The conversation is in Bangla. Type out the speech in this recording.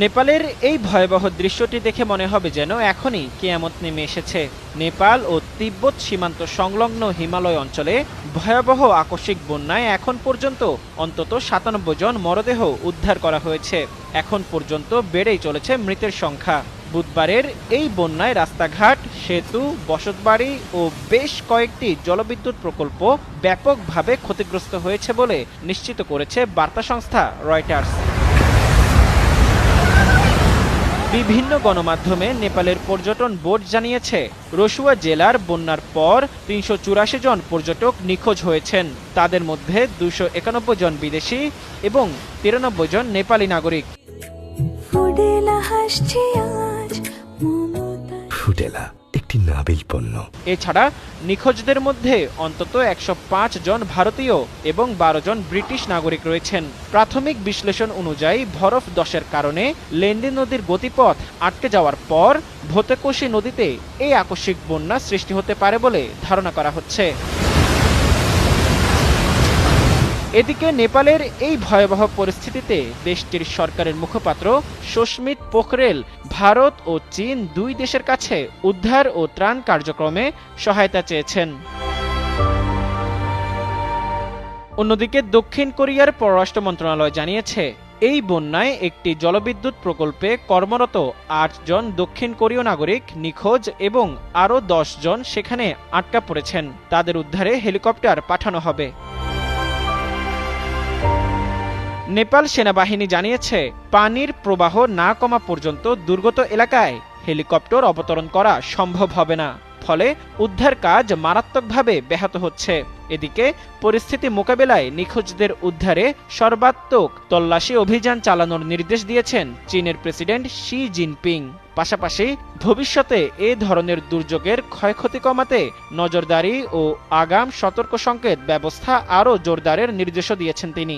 নেপালের এই ভয়াবহ দৃশ্যটি দেখে মনে হবে যেন এখনই কিয়ামত নেমে এসেছে। নেপাল ও তিব্বত সীমান্ত সংলগ্ন হিমালয় অঞ্চলে ভয়াবহ আকস্মিক বন্যায় এখন পর্যন্ত অন্তত ৯৭ জন মরদেহ উদ্ধার করা হয়েছে। এখন পর্যন্ত বেড়েই চলেছে মৃতের সংখ্যা। বুধবারের এই বন্যায় রাস্তাঘাট, সেতু, বসতবাড়ি ও বেশ কয়েকটি জলবিদ্যুৎ প্রকল্প ব্যাপকভাবে ক্ষতিগ্রস্ত হয়েছে বলে নিশ্চিত করেছে বার্তা সংস্থা রয়টার্স। বিভিন্ন গণমাধ্যমে নেপালের পর্যটন বোর্ড জানিয়েছে, রসুয়া জেলার বন্যার পর ৩৮৪ জন পর্যটক নিখোঁজ হয়েছেন। তাদের মধ্যে ২৯১ জন বিদেশি এবং ৯৩ জন নেপালি নাগরিক। ফুডেলা একটি নাবিল পণ্য। এছাড়া নিখোঁজদের মধ্যে অন্তত ১০৫ জন ভারতীয় এবং ১২ জন ব্রিটিশ নাগরিক রয়েছেন। প্রাথমিক বিশ্লেষণ অনুযায়ী বরফ ধসের কারণে লেন্ডি নদীর গতিপথ আটকে যাওয়ার পর ভোতেকোশি নদীতে এই আকস্মিক বন্যা সৃষ্টি হতে পারে বলে ধারণা করা হচ্ছে। এদিকে নেপালের এই ভয়াবহ পরিস্থিতিতে দেশটির সরকারের মুখপাত্র সুস্মিত পোখরেল ভারত ও চীন দুই দেশের কাছে উদ্ধার ও ত্রাণ কার্যক্রমে সহায়তা চেয়েছেন। অন্যদিকে দক্ষিণ কোরিয়ার পররাষ্ট্র মন্ত্রণালয় জানিয়েছে, এই বন্যায় একটি জলবিদ্যুৎ প্রকল্পে কর্মরত ৮ জন দক্ষিণ কোরীয় নাগরিক নিখোঁজ এবং আরও ১০ জন সেখানে আটকা পড়েছেন। তাদের উদ্ধারে হেলিকপ্টার পাঠানো হবে। নেপাল সেনাবাহিনী জানিয়েছে, পানির প্রবাহ না কমা পর্যন্ত দুর্গত এলাকায় হেলিকপ্টার অবতরণ করা সম্ভব হবে না। ফলে উদ্ধার কাজ মারাত্মকভাবে ব্যাহত হচ্ছে। এদিকে পরিস্থিতি মোকাবেলায় নিখোঁজদের উদ্ধারে সর্বাত্মক তল্লাশি অভিযান চালানোর নির্দেশ দিয়েছেন চীনের প্রেসিডেন্ট শি জিনপিং। পাশাপাশি ভবিষ্যতে এ ধরনের দুর্যোগের ক্ষয়ক্ষতি কমাতে নজরদারি ও আগাম সতর্ক সংকেত ব্যবস্থা আরও জোরদারের নির্দেশও দিয়েছেন তিনি।